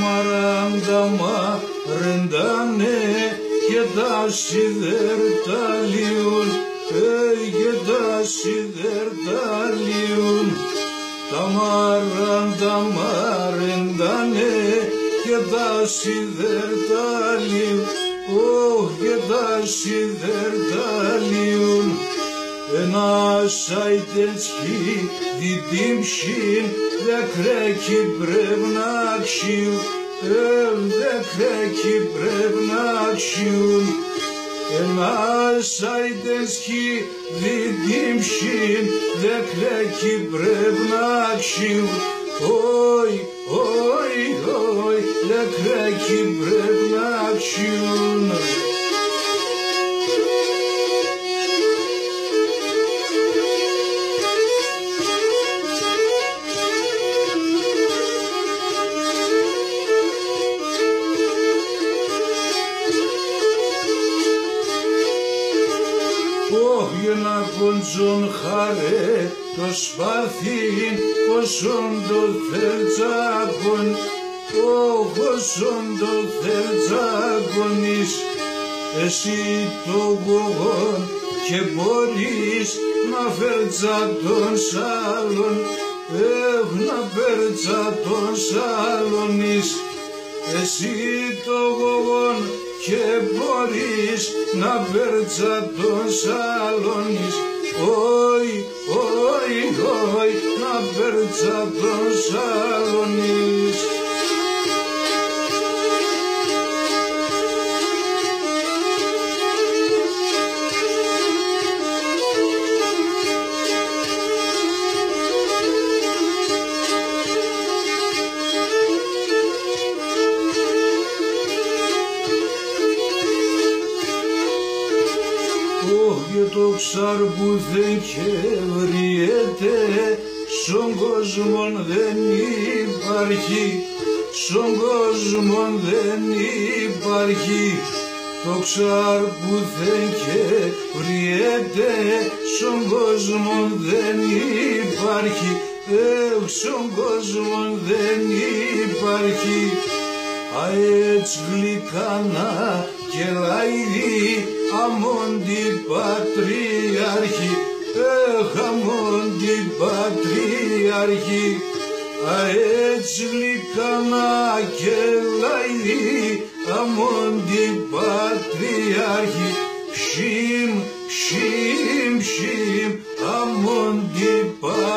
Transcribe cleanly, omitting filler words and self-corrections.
μαράντα ρεντάνε και τα σιδερταλίουν, και τα σιδερταλίουν. Τα μαράντα ρεντάνε και τα σιδερταλίουν, και τα σιδερταλίουν. Ένας αιτετσχή διτύμψιν δε κρέκει πρευνάξιου, δε κρέκει πρευνάξιου. Ένας αιτετσχή διτύμψιν δε κρέκει πρευνάξιου, όι, όι, όι, δε κρέκει πρευνάξιου. Να κοντζον χαρέ το σπαθήν, πόσον το θελτζάκον, πόσον το θελτζάκονεις. Εσύ το γογόν και μπορείς να φέρτζα τον σάλον, να φέρτζα τον σάλονεις. Εσύ το γογόν και μπορείς να φέρτζα τον σάλονεις, όι, όι, όι, να φέρτζα τον σάλονεις. Και το ψαρπούθεν και βριέται, στον κόσμον δεν υπάρχει, στον κόσμον δεν υπάρχει. Το ψαρπούθεν και βριέται, στον κόσμον δεν υπάρχει, στον κόσμον δεν υπάρχει. Αέτς γλυκάνα και λαϊδί, αμόν την πατριάρχη, αμόν την πατριάρχη. Αέτς γλυκάνα και λαϊδί, αμόν την πατριάρχη. Ψιμ, ψιμ, ψιμ, αμόν την πατριάρχη.